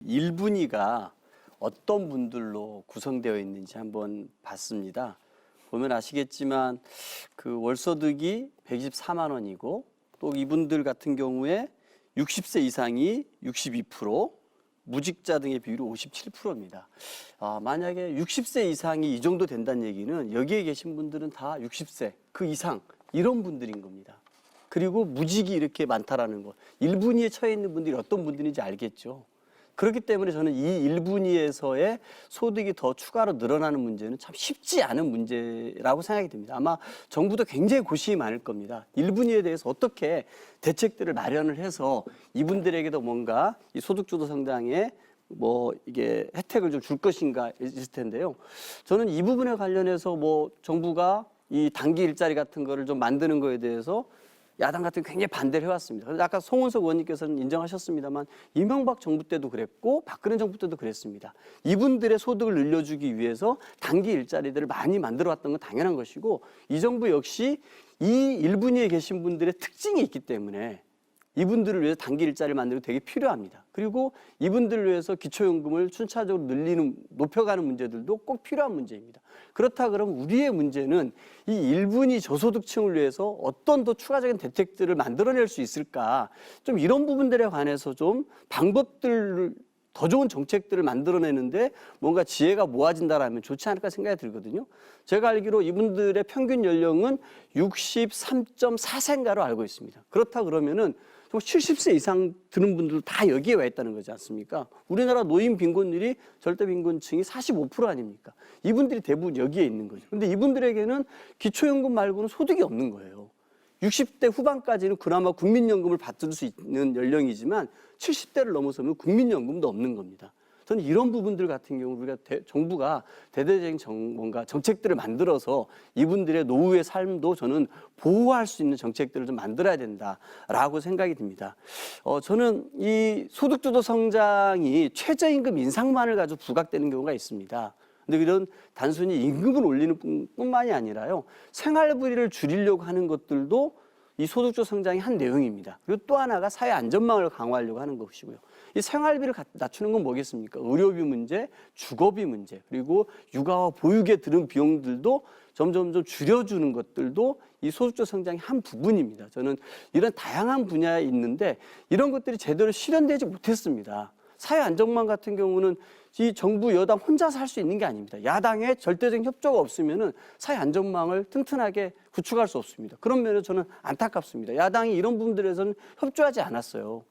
1분위가 어떤 분들로 구성되어 있는지 한번 봤습니다. 보면 아시겠지만 그 월소득이 124만 원이고 또 이분들 같은 경우에 60세 이상이 62%, 무직자 등의 비율이 57%입니다. 만약에 60세 이상이 이 정도 된다는 얘기는 여기에 계신 분들은 다 60세 그 이상 이런 분들인 겁니다. 그리고 무직이 이렇게 많다라는 것, 1분위에 처해 있는 분들이 어떤 분들인지 알겠죠. 그렇기 때문에 저는 이 1분위에서의 소득이 더 추가로 늘어나는 문제는 참 쉽지 않은 문제라고 생각이 듭니다. 아마 정부도 굉장히 고심이 많을 겁니다. 1분위에 대해서 어떻게 대책들을 마련을 해서 이분들에게도 뭔가 이 소득주도 성장에 뭐 이게 혜택을 좀 줄 것인가 있을 텐데요. 저는 이 부분에 관련해서 뭐 정부가 이 단기 일자리 같은 거를 좀 만드는 거에 대해서 야당 같은 굉장히 반대를 해왔습니다. 그래서 아까 송원석 의원님께서는 인정하셨습니다만 이명박 정부 때도 그랬고 박근혜 정부 때도 그랬습니다. 이분들의 소득을 늘려주기 위해서 단기 일자리들을 많이 만들어왔던 건 당연한 것이고 이 정부 역시 이 1분위에 계신 분들의 특징이 있기 때문에 이분들을 위해서 단기 일자리를 만들고 되게 필요합니다. 그리고 이분들을 위해서 기초연금을 순차적으로 높여가는 문제들도 꼭 필요한 문제입니다. 그렇다 그러면 우리의 문제는 이 1분위 저소득층을 위해서 어떤 더 추가적인 대책들을 만들어낼 수 있을까? 좀 이런 부분들에 관해서 좀 방법들을 더 좋은 정책들을 만들어내는데 뭔가 지혜가 모아진다라면 좋지 않을까 생각이 들거든요. 제가 알기로 이분들의 평균 연령은 63.4세인가로 알고 있습니다. 그렇다 그러면은 70세 이상 드는 분들도 다 여기에 와 있다는 거지 않습니까? 우리나라 노인 빈곤율이 절대 빈곤층이 45% 아닙니까? 이분들이 대부분 여기에 있는 거죠. 근데 이분들에게는 기초연금 말고는 소득이 없는 거예요. 60대 후반까지는 그나마 국민연금을 받을 수 있는 연령이지만 70대를 넘어서면 국민연금도 없는 겁니다. 저는 이런 부분들 같은 경우 우리가 정부가 대대적인 뭔가 정책들을 만들어서 이분들의 노후의 삶도 저는 보호할 수 있는 정책들을 좀 만들어야 된다라고 생각이 듭니다. 저는 이 소득주도 성장이 최저임금 인상만을 가지고 부각되는 경우가 있습니다. 근데 이런 단순히 임금을 올리는 뿐만이 아니라요. 생활비를 줄이려고 하는 것들도 이 소득주도 성장의 한 내용입니다. 그리고 또 하나가 사회 안전망을 강화하려고 하는 것이고요. 이 생활비를 낮추는 건 뭐겠습니까? 의료비 문제, 주거비 문제, 그리고 육아와 보육에 드는 비용들도 점점 줄여주는 것들도 이 소득주도 성장의 한 부분입니다. 저는 이런 다양한 분야에 있는데 이런 것들이 제대로 실현되지 못했습니다. 사회 안전망 같은 경우는 이 정부 여당 혼자서 할 수 있는 게 아닙니다. 야당의 절대적인 협조가 없으면은 사회 안전망을 튼튼하게 구축할 수 없습니다. 그런 면에서 저는 안타깝습니다. 야당이 이런 부분들에서는 협조하지 않았어요.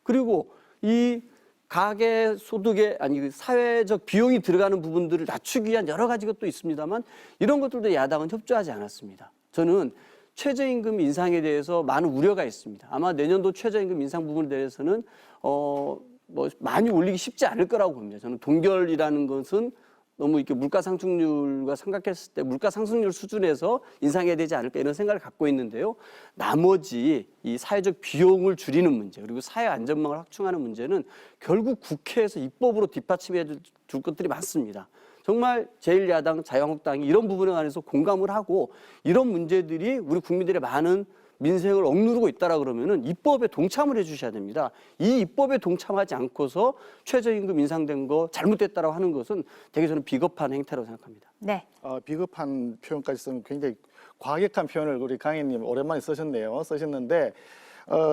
그리고 이 가계 소득에 사회적 비용이 들어가는 부분들을 낮추기 위한 여러 가지 것도 있습니다만 이런 것들도 야당은 협조하지 않았습니다. 저는 최저임금 인상에 대해서 많은 우려가 있습니다. 아마 내년도 최저임금 인상 부분에 대해서는 많이 올리기 쉽지 않을 거라고 봅니다. 저는 동결이라는 것은 너무 이렇게 물가 상승률과 생각했을 때 물가 상승률 수준에서 인상해야 되지 않을까 이런 생각을 갖고 있는데요. 나머지 이 사회적 비용을 줄이는 문제 그리고 사회 안전망을 확충하는 문제는 결국 국회에서 입법으로 뒷받침해 줄 것들이 많습니다. 정말 제1야당 자유한국당이 이런 부분에 관해서 공감을 하고 이런 문제들이 우리 국민들의 많은 민생을 억누르고 있다라 그러면은 입법에 동참을 해주셔야 됩니다. 이 입법에 동참하지 않고서 최저임금 인상된 거 잘못됐다라고 하는 것은 되게 저는 비겁한 행태라고 생각합니다. 네. 비겁한 표현까지 쓰면 굉장히 과격한 표현을 우리 강의님 오랜만에 쓰셨는데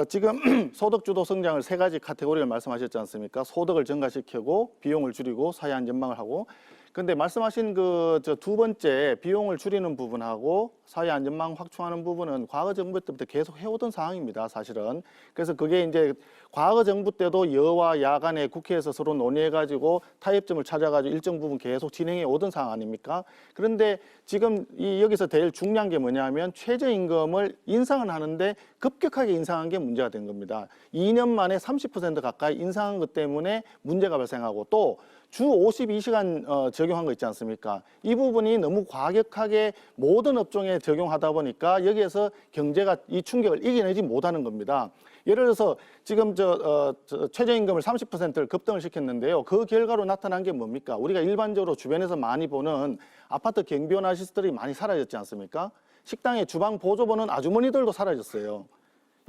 지금 소득주도 성장을 세 가지 카테고리를 말씀하셨지 않습니까? 소득을 증가시키고 비용을 줄이고 사회 안전망을 하고. 근데 말씀하신 두 번째 비용을 줄이는 부분하고 사회 안전망 확충하는 부분은 과거 정부 때부터 계속 해오던 상황입니다, 사실은. 그래서 그게 이제 과거 정부 때도 여와 야 간에 국회에서 서로 논의해가지고 타협점을 찾아가지고 일정 부분 계속 진행해 오던 상황 아닙니까? 그런데 지금 여기서 제일 중요한 게 뭐냐면 최저임금을 인상을 하는데 급격하게 인상한 게 문제가 된 겁니다. 2년 만에 30% 가까이 인상한 것 때문에 문제가 발생하고 또 주 52시간 적용한 거 있지 않습니까? 이 부분이 너무 과격하게 모든 업종에 적용하다 보니까 여기에서 경제가 이 충격을 이겨내지 못하는 겁니다. 예를 들어서 지금 최저임금을 30%를 급등을 시켰는데요. 그 결과로 나타난 게 뭡니까? 우리가 일반적으로 주변에서 많이 보는 아파트 경비원 아저씨들이 많이 사라졌지 않습니까? 식당에 주방 보조 보는 아주머니들도 사라졌어요.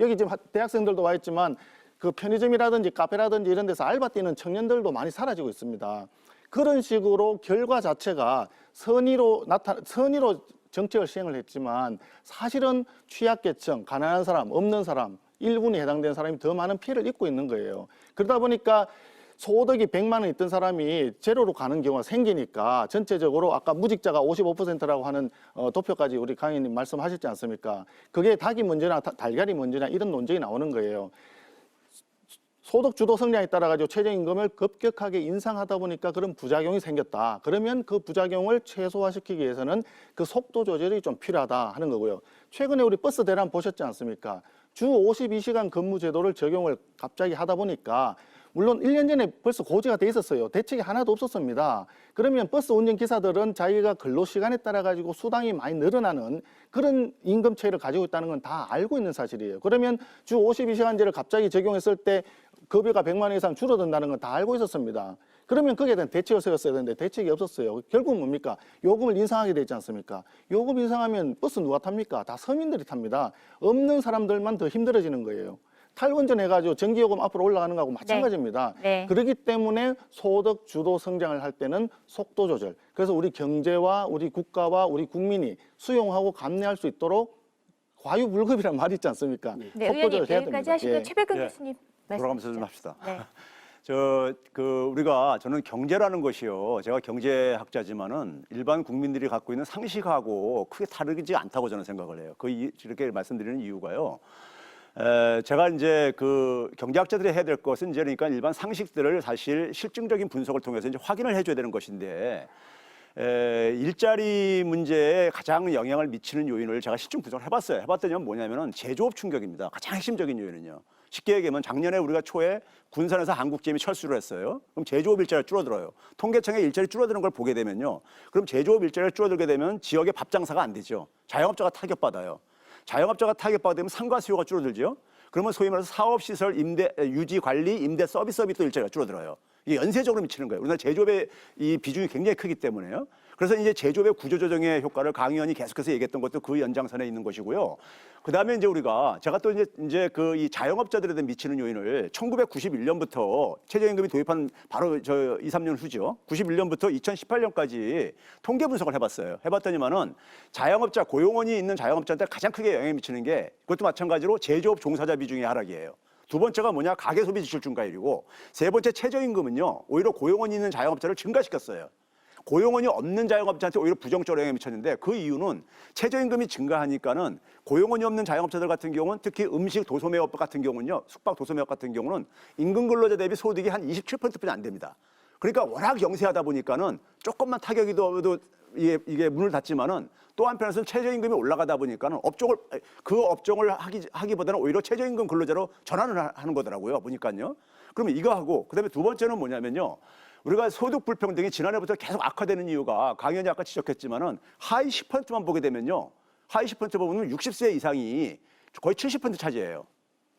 여기 지금 대학생들도 와 있지만 그 편의점이라든지 카페라든지 이런 데서 알바 뛰는 청년들도 많이 사라지고 있습니다. 그런 식으로 결과 자체가 선의로 정책을 시행을 했지만 사실은 취약계층, 가난한 사람, 없는 사람, 일군에 해당되는 사람이 더 많은 피해를 입고 있는 거예요. 그러다 보니까 소득이 100만 원 있던 사람이 제로로 가는 경우가 생기니까 전체적으로 아까 무직자가 55%라고 하는 도표까지 우리 강의님 말씀하셨지 않습니까? 그게 닭이 문제나 달걀이 문제냐 이런 논쟁이 나오는 거예요. 소득 주도 성장에 따라 가지고 최저임금을 급격하게 인상하다 보니까 그런 부작용이 생겼다. 그러면 그 부작용을 최소화시키기 위해서는 그 속도 조절이 좀 필요하다 하는 거고요. 최근에 우리 버스 대란 보셨지 않습니까? 주 52시간 근무 제도를 적용을 갑자기 하다 보니까 물론 1년 전에 벌써 고지가 돼 있었어요. 대책이 하나도 없었습니다. 그러면 버스 운전기사들은 자기가 근로시간에 따라 가지고 수당이 많이 늘어나는 그런 임금체를 가지고 있다는 건 다 알고 있는 사실이에요. 그러면 주 52시간제를 갑자기 적용했을 때 급여가 100만 원 이상 줄어든다는 건 다 알고 있었습니다. 그러면 거기에 대한 대책을 세웠어야 되는데 대책이 없었어요. 결국 뭡니까? 요금을 인상하게 되지 않습니까? 요금 인상하면 버스 누가 탑니까? 다 서민들이 탑니다. 없는 사람들만 더 힘들어지는 거예요. 탈원전해가지고 전기요금 앞으로 올라가는 거하고 마찬가지입니다. 네. 그렇기 때문에 소득 주도 성장을 할 때는 속도 조절. 그래서 우리 경제와 우리 국가와 우리 국민이 수용하고 감내할 수 있도록 과유불급이라는 말이 있지 않습니까? 네, 속도 의원님 조절해야 여기까지 됩니다. 하시고 예. 최백근 예. 교수님 돌아가면서 좀 말씀 합시다. 네. 저는 경제라는 것이요. 제가 경제학자지만은 일반 국민들이 갖고 있는 상식하고 크게 다르지 않다고 저는 생각을 해요. 이렇게 말씀드리는 이유가요. 제가 이제 그 경제학자들이 해야 될 것은 이제 그러니까 일반 상식들을 사실 실증적인 분석을 통해서 이제 확인을 해줘야 되는 것인데, 일자리 문제에 가장 영향을 미치는 요인을 제가 실증 분석을 해봤어요. 해봤더니 뭐냐면은 제조업 충격입니다. 가장 핵심적인 요인은요. 쉽게 얘기하면 작년에 우리가 초에 군산에서 한국제임이 철수를 했어요. 그럼 제조업 일자리가 줄어들어요. 통계청에 일자리 줄어드는 걸 보게 되면요. 그럼 제조업 일자리가 줄어들게 되면 지역의 밥 장사가 안 되죠. 자영업자가 타격받아요. 자영업자가 타격받게 되면 상가 수요가 줄어들죠. 그러면 소위 말해서 사업시설, 임대, 유지, 관리, 임대, 서비스업이 또 일자리가 줄어들어요. 이게 연쇄적으로 미치는 거예요. 우리나라 제조업의 이 비중이 굉장히 크기 때문에요. 그래서 이제 제조업의 구조조정의 효과를 강 의원이 계속해서 얘기했던 것도 그 연장선에 있는 것이고요. 그 다음에 이제 제가 또 이제 그 이 자영업자들에 대해 미치는 요인을 1991년부터 최저임금이 도입한 바로 2, 3년 후죠. 91년부터 2018년까지 통계 분석을 해봤어요. 해봤더니만은 자영업자, 고용원이 있는 자영업자한테 가장 크게 영향을 미치는 게 그것도 마찬가지로 제조업 종사자 비중의 하락이에요. 두 번째가 뭐냐? 가계소비 지출 증가율이고, 세 번째 최저임금은요, 오히려 고용원이 있는 자영업자를 증가시켰어요. 고용원이 없는 자영업자한테 오히려 부정적으로 영향을 미쳤는데, 그 이유는 최저임금이 증가하니까는 고용원이 없는 자영업자들 같은 경우는 특히 음식 도소매업 같은 경우는요, 숙박 도소매업 같은 경우는 임금 근로자 대비 소득이 한 27%뿐이 안 됩니다. 그러니까 워낙 영세하다 보니까는 조금만 타격이 더 이게 문을 닫지만은 또 한편에서는 최저임금이 올라가다 보니까는 그 업종을 하기보다는 오히려 최저임금 근로자로 전환을 하는 거더라고요. 보니까요. 그러면 이거 하고, 그다음에 두 번째는 뭐냐면요. 우리가 소득 불평등이 지난해부터 계속 악화되는 이유가 강 의원이 아까 지적했지만은 하위 10%만 보게 되면요. 하위 10% 보면 60세 이상이 거의 70% 차지해요.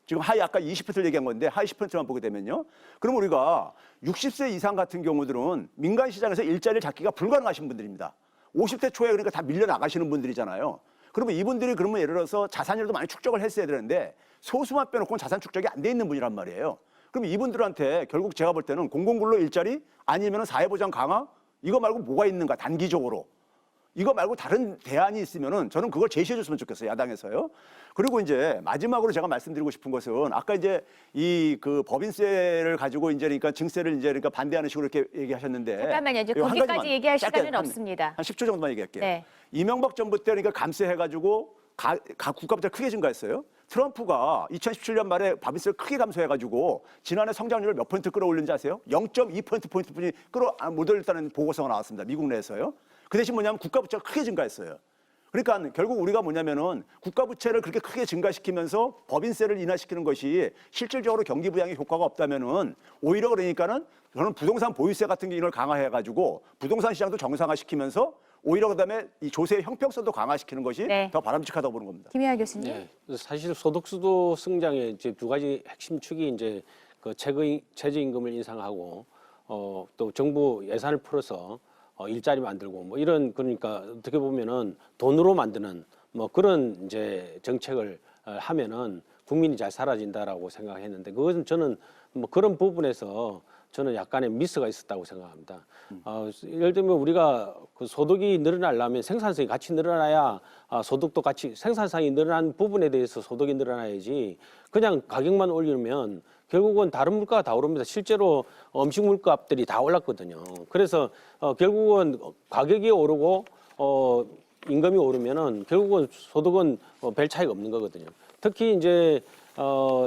지금 하위 아까 20%를 얘기한 건데 하위 10%만 보게 되면요. 그럼 우리가 60세 이상 같은 경우들은 민간 시장에서 일자리를 잡기가 불가능하신 분들입니다. 50대 초에 그러니까 다 밀려 나가시는 분들이잖아요. 그러면 이분들이 그러면 예를 들어서 자산이라도 많이 축적을 했어야 되는데 소수만 빼놓고는 자산 축적이 안 돼 있는 분이란 말이에요. 그럼 이분들한테 결국 제가 볼 때는 공공근로 일자리 아니면 사회보장 강화 이거 말고 뭐가 있는가 단기적으로 이거 말고 다른 대안이 있으면은 저는 그걸 제시해 줬으면 좋겠어요. 야당에서요. 그리고 이제 마지막으로 제가 말씀드리고 싶은 것은 아까 이제 이 그 법인세를 가지고 이제 그러니까 증세를 이제 그러니까 반대하는 식으로 이렇게 얘기하셨는데 잠깐만요. 이제 이거 한 거기까지 가지만 얘기할 짧게 시간은 없습니다. 한 10초 정도만 얘기할게요. 네. 이명박 정부 때 그러니까 감세해 가지고 국가부채가 크게 증가했어요. 트럼프가 2017년 말에 법인세를 크게 감소해가지고 지난해 성장률을 몇 퍼센트 끌어올린지 아세요? 0.2%포인트뿐이 못 올렸다는 보고서가 나왔습니다. 미국 내에서요. 그 대신 뭐냐면 국가부채가 크게 증가했어요. 그러니까 결국 우리가 뭐냐면은 국가부채를 그렇게 크게 증가시키면서 법인세를 인하시키는 것이 실질적으로 경기 부양에 효과가 없다면은 오히려 그러니까는 저는 부동산 보유세 같은 기능을 강화해가지고 부동산 시장도 정상화시키면서 오히려 그다음에 이 조세의 형평성도 강화시키는 것이 네. 더 바람직하다고 보는 겁니다. 김혜아 교수님. 네, 사실 소득주도 성장의 이제 두 가지 핵심 축이 이제 그 최저임금을 인상하고 또 정부 예산을 풀어서 일자리 만들고 뭐 이런 그러니까 어떻게 보면은 돈으로 만드는 뭐 그런 이제 정책을 하면은 국민이 잘 살아진다라고 생각했는데 그것은 저는 뭐 그런 부분에서 저는 약간의 미스가 있었다고 생각합니다. 예를 들면 우리가 그 소득이 늘어나려면 생산성이 같이 늘어나야 소득도 같이 생산성이 늘어난 부분에 대해서 소득이 늘어나야지 그냥 가격만 올리면 결국은 다른 물가가 다 오릅니다. 실제로 음식 물가들이 다 올랐거든요. 그래서 결국은 가격이 오르고 임금이 오르면은 결국은 소득은 별 차이가 없는 거거든요. 특히 이제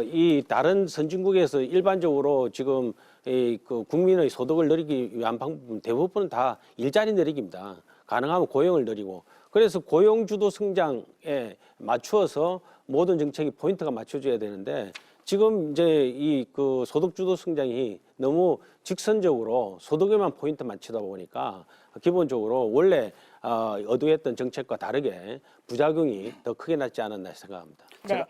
이 다른 선진국에서 일반적으로 지금 그 국민의 소득을 늘리기 위한 방법은 대부분 다 일자리 늘리기입니다. 가능하면 고용을 늘리고 그래서 고용주도 성장에 맞추어서 모든 정책이 포인트가 맞춰져야 되는데 지금 이제 이 그 소득주도 성장이 너무 직선적으로 소득에만 포인트 맞추다 보니까 기본적으로 원래 어두했던 정책과 다르게 부작용이 더 크게 났지 않았나 생각합니다. 네. 제가